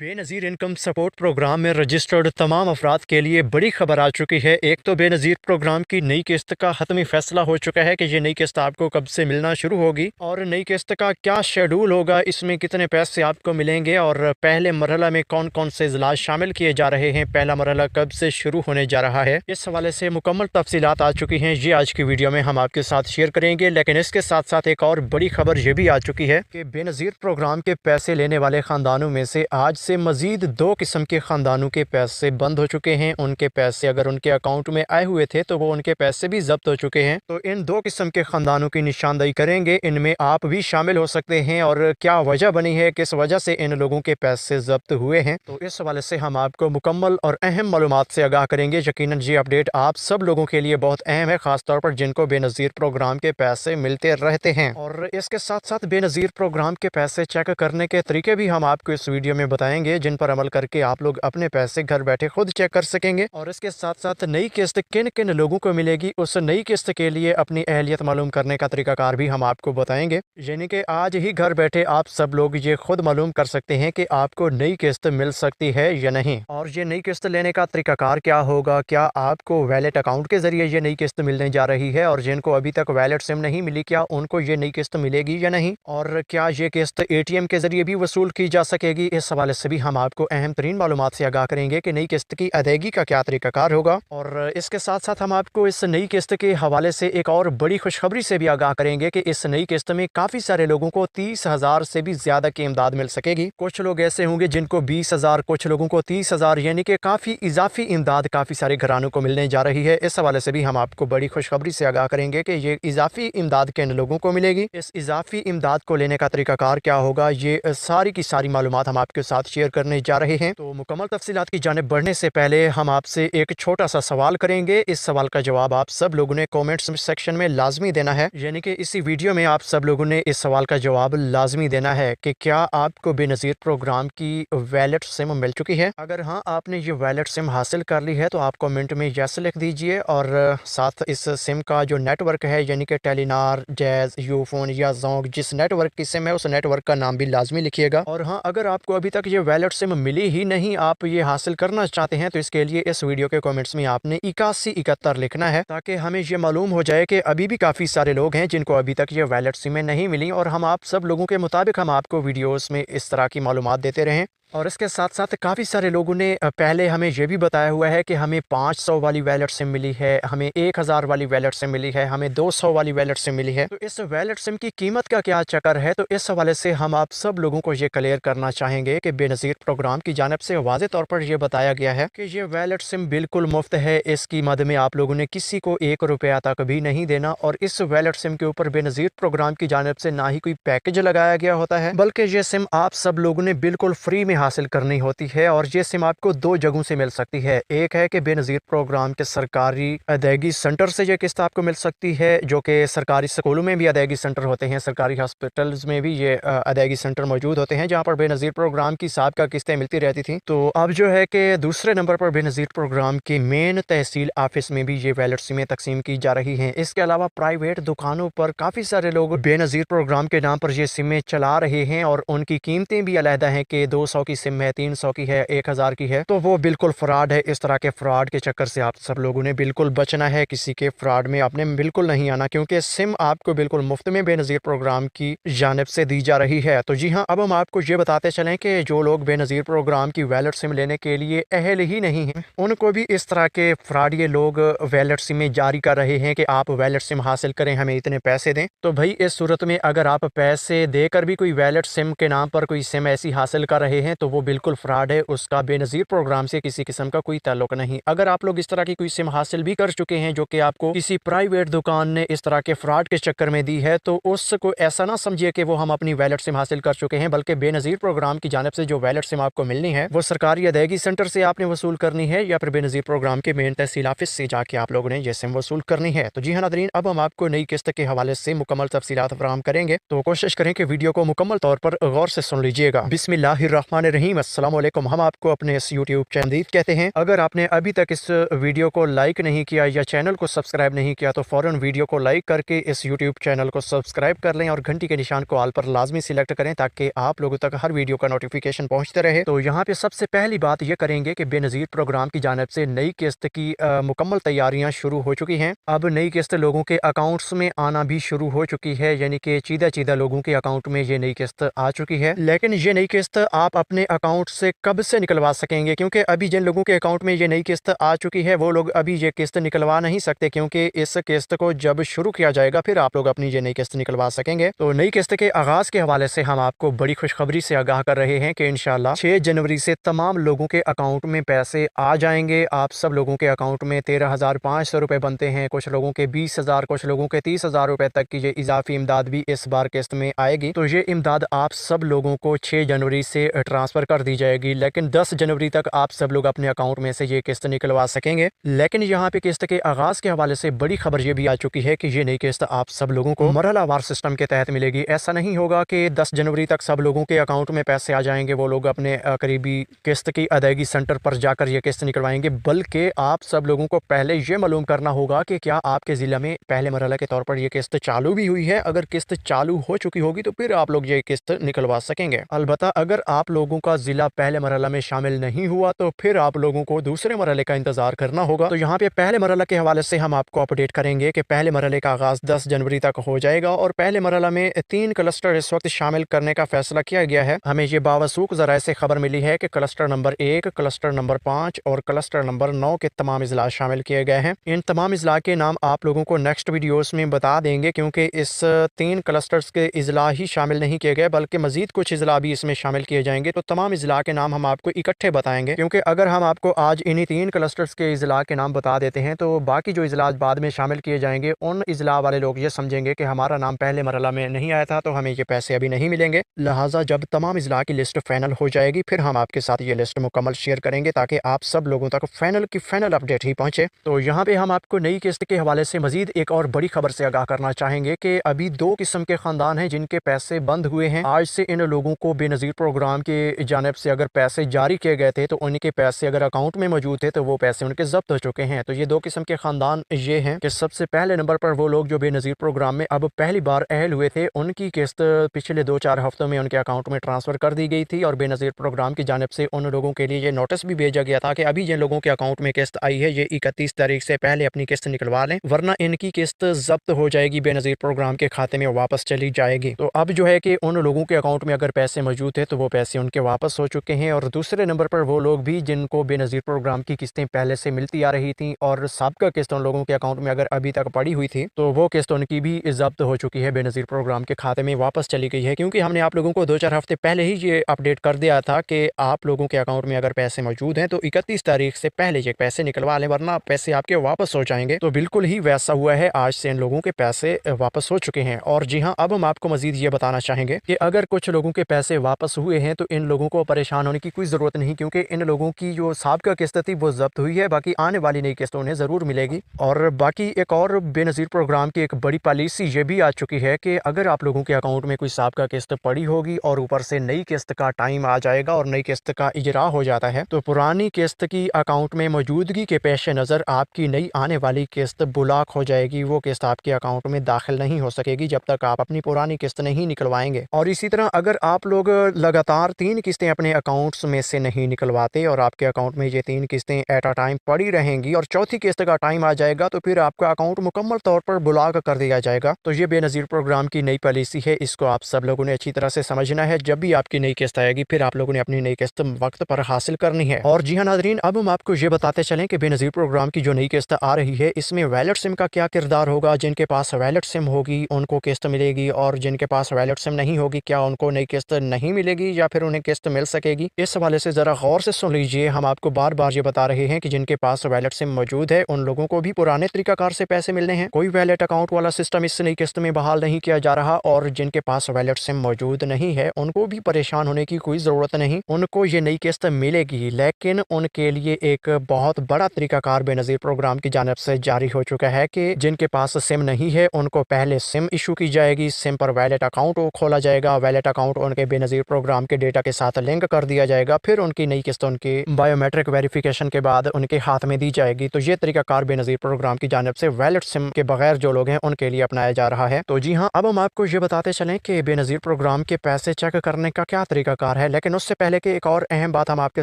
Benazir income support programme में registered तमाम अफराद के लिए बड़ी खबर आ चुकी है। एक तो बेनज़ीर प्रोग्राम की नई किस्त का हतमी फैसला हो चुका है कि ये नई किस्त आपको कब से मिलना शुरू होगी और नई किस्त का क्या शेड्यूल होगा, इसमें कितने पैसे आपको मिलेंगे और पहले मरहला में कौन कौन से इजलास शामिल किए जा रहे हैं, पहला मरहला कब से शुरू होने जा रहा है, इस हवाले से मुकम्मल तफसीलात आ चुकी हैं। ये आज की वीडियो में हम आपके साथ शेयर करेंगे। लेकिन इसके साथ साथ एक और बड़ी खबर ये भी आ चुकी है कि बेनज़ीर प्रोग्राम के पैसे लेने वाले ख़ानदानों में से आज से मज़ीद 2 किस्म के ख़ानदानों के पैसे बंद हो चुके हैं। उनके पैसे अगर उनके अकाउंट में आए हुए थे तो वो उनके पैसे भी जब्त हो चुके हैं। तो इन 2 किस्म के ख़ानदानों की निशानदेही करेंगे, इनमें आप भी शामिल हो सकते हैं और क्या वजह बनी है, किस वजह से इन लोगों के पैसे जब्त हुए हैं, तो इस हवाले से हम आपको मुकम्मल और अहम मालूमात से आगाह करेंगे। यकीनन ये अपडेट आप सब लोगों के लिए बहुत अहम है, ख़ासतौर पर जिनको बेनज़ीर प्रोग्राम के पैसे मिलते रहते हैं। और इसके साथ साथ बेनज़ीर प्रोग्राम के पैसे चेक करने के तरीके भी हम आपको इस वीडियो में बताएंगे, जिन पर अमल करके आप लोग अपने पैसे घर बैठे खुद चेक कर सकेंगे। और इसके साथ साथ नई किस्त किन किन लोगों को मिलेगी, उस नई किस्त के लिए अपनी अहलियत मालूम करने का तरीकाकार भी हम आपको बताएंगे। यानी कि आज ही घर बैठे आप सब लोग ये खुद मालूम कर सकते हैं कि आपको नई किस्त मिल सकती है या नहीं। और ये नई किस्त लेने का तरीकाकार क्या होगा, क्या आपको वैलेट अकाउंट के जरिए ये नई किस्त मिलने जा रही है, और जिनको अभी तक वैलेट सिम नहीं मिली क्या उनको ये नई किस्त मिलेगी या नहीं, और क्या ये किस्त ATM के जरिए भी वसूल की जा सकेगी, इस हवाले से भी हम आपको अहम तरीन मालूमात से आगाह करेंगे कि नई किस्त की अदायगी का क्या तरीकाकार होगा। और इसके साथ साथ हम आपको इस नई किस्त के हवाले से एक और बड़ी खुशखबरी से भी आगाह करेंगे कि इस नई किस्त में काफ़ी सारे लोगों को 30,000 से भी ज़्यादा की इमदाद मिल सकेगी। कुछ लोग ऐसे होंगे जिनको 20,000, कुछ लोगों को 30,000, यानी कि काफ़ी इजाफी इमदाद काफ़ी सारे घरानों को मिलने जा रही है। इस हवाले से भी हम आपको बड़ी खुशखबरी से आगाह करेंगे कि ये इजाफी इमदाद किन लोगों को मिलेगी, इस इजाफी इमदाद को लेने का तरीकाकार क्या होगा, ये सारी की सारी मालूमात हम आपके साथ शेयर करने जा रहे हैं। तो मुकम्मल तफसीलात की जानिब बढ़ने से पहले हम आपसे एक छोटा सा सवाल करेंगे। इस सवाल का जवाब आप सब लोगों ने कमेंट्स सेक्शन में लाजमी देना है, यानी कि इसी वीडियो में आप सब लोगों ने इस सवाल का जवाब लाजमी देना है कि क्या आपको बेनज़ीर प्रोग्राम की वैलेट सिम मिल चुकी है। अगर हाँ, आपने ये वैलेट सिम हासिल कर ली है तो आप कमेंट में यस लिख दीजिए, और साथ इस सिम का जो नेटवर्क है, यानी कि टेलीनार, जैज़, यूफोन या जोंग, जिस नेटवर्क की सिम है उस नेटवर्क का नाम भी लाजमी लिखिएगा। और हाँ, अगर आपको अभी तक ये वैलेट सिम मिली ही नहीं, आप ये हासिल करना चाहते हैं, तो इसके लिए इस वीडियो के कमेंट्स में आपने 8171 लिखना है, ताकि हमें ये मालूम हो जाए कि अभी भी काफ़ी सारे लोग हैं जिनको अभी तक ये वैलेट सिमें नहीं मिली, और हम आप सब लोगों के मुताबिक हम आपको वीडियोस में इस तरह की मालूमात देते रहें। और इसके साथ साथ काफ़ी सारे लोगों ने पहले हमें यह भी बताया हुआ है कि हमें 500 वाली वैलेट सिम मिली है, हमें 1000 वाली वैलेट सिम मिली है, हमें 200 वाली वैलेट सिम मिली है। तो इस वैलेट सिम की कीमत का क्या चक्कर है, तो इस हवाले से हम आप सब लोगों को ये क्लियर करना चाहेंगे कि बेनज़ीर प्रोग्राम की जानिब से वाज़ेह तौर पर यह बताया गया है कि ये वैलेट सिम बिल्कुल मुफ्त है। इसकी मद में आप लोगों ने किसी को 1 रुपया तक भी नहीं देना, और इस वैलेट सिम के ऊपर बेनज़ीर प्रोग्राम की जानिब से ना ही कोई पैकेज लगाया गया होता है, बल्कि ये सिम आप सब लोगों ने बिल्कुल फ्री में हासिल करनी होती है। और ये सिम आपको 2 जगहों से मिल सकती है। एक है कि बेनज़ीर प्रोग्राम के सरकारी अदायगी सेंटर से ये किस्त आपको मिल सकती है, जो कि सरकारी स्कूलों में भी अदायगी सेंटर होते हैं, सरकारी हॉस्पिटल्स में भी ये अदायगी सेंटर मौजूद होते हैं, जहाँ पर बेनज़ीर प्रोग्राम की साबिका किस्तें मिलती रहती थी। तो अब जो है कि दूसरे नंबर पर बेनज़ीर प्रोग्राम की मेन तहसील ऑफिस में भी ये वैलेट सिमें तकसीम की जा रही हैं। इसके अलावा प्राइवेट दुकानों पर काफ़ी सारे लोग बेनज़ीर प्रोग्राम के नाम पर ये सिमें चला रहे हैं, और उनकी कीमतें भी अलहदा हैं कि 200 की सिम है, 300 की है, 1000 की है। तो वो बिल्कुल फ्रॉड है। इस तरह के फ्रॉड के चक्कर से आप सब लोगों ने बिल्कुल बचना है, किसी के फ्रॉड में आपने बिल्कुल नहीं आना, क्योंकि सिम आपको बिल्कुल मुफ्त में बेनज़ीर प्रोग्राम की जानिब से दी जा रही है। तो जी हाँ, अब हम आपको ये बताते चलें कि जो लोग बेनज़ीर प्रोग्राम की वैलेट सिम लेने के लिए अहल ही नहीं हैं, उनको भी इस तरह के फ्रॉडिये लोग वैलेट सिमें जारी कर रहे हैं कि आप वैलेट सिम हासिल करें, हमें इतने पैसे दें। तो भाई, इस सूरत में अगर आप पैसे देकर भी कोई वैलेट सिम के नाम पर कोई सिम ऐसी हासिल कर रहे हैं तो वो बिल्कुल फ्रॉड है, उसका बेनज़ीर प्रोग्राम से किसी किस्म का कोई ताल्लुक नहीं। अगर आप लोग इस तरह की कोई सिम हासिल भी कर चुके हैं जो कि आपको किसी प्राइवेट दुकान ने इस तरह के फ्रॉड के चक्कर में दी है, तो उसको ऐसा ना समझिए कि वो हम अपनी वैलेट सिम हासिल कर चुके हैं, बल्कि बेनज़ीर प्रोग्राम की जानिब से जो वैलेट सिम आपको मिलनी है वो सरकारी अदायगी सेंटर से आपने वसूल करनी है, या फिर बेनज़ीर प्रोग्राम के मेन तहसील ऑफिस से जाके आप लोगों ने ये सिम वसूल करनी है। तो जी हाँ नाज़रीन, अब हम आपको नई किस्त के हवाले से मुकम्मल तफसीलात फराहम करेंगे, तो कोशिश करें कि वीडियो को मुकम्मल तौर पर गौर से सुन लीजिएगा। बिस्मिल्लाहिर्रहमानिर्रहीम। बिस्मिल्लाहिर्रहमानिर्रहीम। अस्सलाम वालेकुम। हम आपको अपने इस यूट्यूब चैनल कहते हैं। अगर आपने अभी तक इस वीडियो को लाइक नहीं किया या चैनल को सब्सक्राइब नहीं किया तो फ़ौरन वीडियो को लाइक करके इस यूट्यूब चैनल को सब्सक्राइब कर लें और घंटी के निशान को ऑल पर लाजमी सिलेक्ट करें ताकि आप लोगों तक हर वीडियो का नोटिफिकेशन पहुँचते रहे। तो यहाँ पे सबसे पहली बात ये करेंगे कि बेनज़ीर प्रोग्राम की जानिब से नई किस्त की मुकम्मल तैयारियाँ शुरू हो चुकी हैं। अब नई किस्त लोगों के अकाउंट्स में आना भी शुरू हो चुकी है, यानी कि चीदा लोगों के अकाउंट में ये नई किस्त आ चुकी है। लेकिन ये नई किस्त आप अपने अकाउंट से कब से निकलवा सकेंगे, क्योंकि अभी जिन लोगों के अकाउंट में ये नई किस्त आ चुकी है वो लोग अभी ये किस्त निकलवा नहीं सकते, क्योंकि इस किस्त को जब शुरू किया जाएगा फिर आप लोग अपनी ये नई किस्त निकलवा सकेंगे। तो नई किस्त के आगाज़ के हवाले से हम आपको बड़ी खुशखबरी से आगाह कर रहे हैं कि इंशाल्लाह 6 जनवरी से तमाम लोगों के अकाउंट में पैसे आ जाएंगे। आप सब लोगों के अकाउंट में 13,500 रुपये बनते हैं, कुछ लोगों के 20,000, कुछ लोगों के 30,000 रुपये तक की ये इजाफी इमदाद भी इस बार किस्त में आएगी। तो ये इमदाद आप सब लोगों को 6 जनवरी से ट्रांसफ़र कर दी जाएगी, लेकिन 10 जनवरी तक आप सब लोग अपने अकाउंट में से ये किस्त निकलवा सकेंगे। लेकिन यहाँ पे किस्त के आगाज़ के हवाले से बड़ी खबर ये भी आ चुकी है कि ये नई किस्त आप सब लोगों को मरहलावार सिस्टम के तहत मिलेगी। ऐसा नहीं होगा कि 10 जनवरी तक सब लोगों के अकाउंट में पैसे आ जाएंगे, वो लोग अपने करीबी किस्त की अदायगी सेंटर पर जाकर ये किस्त निकलवाएंगे, बल्कि आप सब लोगों को पहले ये मालूम करना होगा कि क्या आपके ज़िला में पहले मरहला के तौर पर ये किस्त चालू भी हुई है। अगर किस्त चालू हो चुकी होगी तो फिर आप लोग ये किस्त निकलवा सकेंगे। अलबत्ता अगर आप लोगों का ज़िला पहले मरहला में शामिल नहीं हुआ तो फिर आप लोगों को दूसरे मरहले का इंतज़ार करना होगा। तो यहाँ पे पहले मरहला के हवाले से हम आपको अपडेट करेंगे कि पहले मरहले का आगाज़ 10 जनवरी तक हो जाएगा और पहले मरहला में 3 क्लस्टर इस वक्त शामिल करने का फैसला किया गया है। हमें ये बावसूख ज़राए से खबर मिली है कि क्लस्टर नंबर 1, क्लस्टर नंबर 5 और क्लस्टर नंबर 9 के तमाम इजला शामिल किए गए हैं। इन तमाम इजला के नाम आप लोगों को नेक्स्ट वीडियोस में बता देंगे, क्योंकि इस 3 क्लस्टर्स के इजला ही शामिल नहीं किए गए बल्कि मजीद कुछ इजला भी इसमें शामिल किए जाएंगे। तो तमाम इजला के नाम हम आपको इकट्ठे बताएंगे, क्योंकि अगर हम आपको आज इन्हीं 3 क्लस्टर्स के इजला के नाम बता देते हैं तो बाकी जो इजला बाद में शामिल किए जाएंगे उन इजला वाले लोग ये समझेंगे कि हमारा नाम पहले मरहला में नहीं आया था तो हमें ये पैसे अभी नहीं मिलेंगे। लिहाजा जब तमाम इजला की लिस्ट फाइनल हो जाएगी फिर हम आपके साथ ये लिस्ट मुकम्मल शेयर करेंगे ताकि आप सब लोगों तक फाइनल की फाइनल अपडेट ही पहुंचे। तो यहाँ पे हम आपको नई किस्त के हवाले से मजीद एक और बड़ी खबर से आगाह करना चाहेंगे कि अभी 2 किस्म के खानदान हैं जिनके पैसे बंद हुए हैं। आज से इन लोगों को बेनज़ीर प्रोग्राम की जानिब से अगर पैसे जारी किए गए थे तो उनके पैसे अगर अकाउंट में मौजूद थे तो वो पैसे उनके जब्त हो चुके हैं। तो ये 2 किस्म के खानदान ये हैं कि सबसे पहले नंबर पर वो लोग जो बेनज़ीर प्रोग्राम में अब पहली बार अहल हुए थे, उनकी किस्त पिछले 2-4 हफ्तों में उनके अकाउंट में ट्रांसफ़र कर दी गई थी और बेनज़ीर प्रोग्राम की जानिब से उन लोगों के लिए ये नोटिस भी भेजा गया था कि अभी जिन लोगों के अकाउंट में किस्त आई है ये 31 तारीख से पहले अपनी किस्त निकलवा लें, वरना इनकी किस्त जब्त हो जाएगी, बेनज़ीर प्रोग्राम के खाते में वापस चली जाएगी। तो अब जो है कि उन लोगों के अकाउंट में अगर पैसे मौजूद थे तो वो पैसे उनके वापस हो चुके हैं। और दूसरे नंबर पर वो लोग भी जिनको बेनज़ीर प्रोग्राम की किस्तें पहले से मिलती आ रही थी और साबिक़ा किस्त उन लोगों के अकाउंट में अगर अभी तक पड़ी हुई थी तो वो किस्त उनकी भी जब्त हो चुकी है, बेनज़ीर प्रोग्राम के खाते में वापस चली गई है। क्योंकि हमने आप लोगों को 2-4 हफ्ते पहले ही ये अपडेट कर दिया था कि आप लोगों के अकाउंट में अगर पैसे मौजूद हैं तो 31 तारीख से पहले ये पैसे निकलवा लें, वरना पैसे आपके वापस हो जाएंगे। तो बिल्कुल ही वैसा हुआ है, आज से इन लोगों के पैसे वापस हो चुके हैं। और जी हाँ, अब हम आपको मजीद ये बताना चाहेंगे कि अगर कुछ लोगों के पैसे वापस हुए हैं तो इन लोगों को परेशान होने की कोई ज़रूरत नहीं, क्योंकि इन लोगों की जो साबिक़ा किस्त थी वो जब्त हुई है, बाकी आने वाली नई किस्त उन्हें ज़रूर मिलेगी। और बाकी एक और बेनज़ीर प्रोग्राम की एक बड़ी पॉलिसी ये भी आ चुकी है कि अगर आप लोगों के अकाउंट में कोई साबिक़ा किस्त पड़ी होगी और ऊपर से नई किस्त का टाइम आ जाएगा और नई किस्त का इजरा हो जाता है तो पुरानी किस्त की अकाउंट में मौजूदगी के पेश नज़र आपकी नई आने वाली किस्त ब्लॉक हो जाएगी। वो किस्त आपके अकाउंट में दाखिल नहीं हो सकेगी जब तक आप अपनी पुरानी किस्त नहीं निकलवाएंगे। और इसी तरह अगर आप लोग लगातार 3 किस्तें अपने अकाउंट्स में से नहीं निकलवाते और आपके अकाउंट में ये 3 किस्तें एट अ टाइम पड़ी रहेंगी और चौथी किस्त का टाइम आ जाएगा तो फिर आपका अकाउंट मुकम्मल तौर पर ब्लॉक कर दिया जाएगा। तो ये बेनज़ीर प्रोग्राम की नई पॉलिसी है, इसको आप सब लोगों ने अच्छी तरह से समझना है। जब भी आपकी नई किस्त आएगी फिर आप लोगों ने अपनी नई किस्त वक्त पर हासिल करनी है। और जी हाँ नाज़रीन, अब हम आपको ये बताते चलें कि बेनज़ीर प्रोग्राम की जो नई किस्त आ रही है इसमें वैलिड सिम का क्या किरदार होगा। जिनके पास वैलिड सिम होगी उनको किस्त मिलेगी और जिनके पास वैलिड सिम नहीं होगी क्या उनको नई किस्त नहीं मिलेगी या फिर उन्हें किस्त मिल सकेगी। इस हवाले से ज़रा गौर से सुन लीजिए। हम आपको बार बार ये बता रहे हैं कि जिनके पास वैलिड सिम मौजूद है उन लोगों को भी पुराने तरीकाकार से पैसे मिलने हैं। कोई वैलिड अकाउंट वाला सिस्टम इस नई किस्त में बहाल नहीं किया जा रहा और जिनके पास वैलिड सिम मौजूद नहीं है उनको भी परेशान होने की कोई ज़रूरत नहीं, उनको ये नई किस्त मिलेगी। लेकिन उनके लिए एक बहुत बड़ा तरीकाकार बेनज़ीर प्रोग्राम की जानिब से जारी हो चुका है कि जिनके पास सिम नहीं है उनको पहले सिम इशू की जाएगी, सिम पर वैलिड अकाउंट खोला जाएगा। वैलिड अकाउंट उनके बेनज़ीर प्रोग्राम के डेटा के کے ساتھ لنک کر دیا جائے گا، پھر ان کی نئی قسط ان کی بایو میٹرک ویریفیکیشن کے بعد ان کے ہاتھ میں دی جائے گی۔ تو یہ طریقہ کار بے نظیر پروگرام کی جانب سے ویلٹ سم کے بغیر جو لوگ ہیں ان کے لیے اپنایا جا رہا ہے۔ تو جی ہاں، اب ہم آپ کو یہ بتاتے چلیں کہ بے نظیر پروگرام کے پیسے چیک کرنے کا کیا طریقہ کار ہے، لیکن اس سے پہلے کہ ایک اور اہم بات ہم آپ کے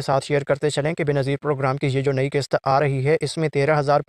ساتھ شیئر کرتے چلیں کہ بے نظیر پروگرام کی یہ جو نئی قسط آ رہی ہے اس میں 13,500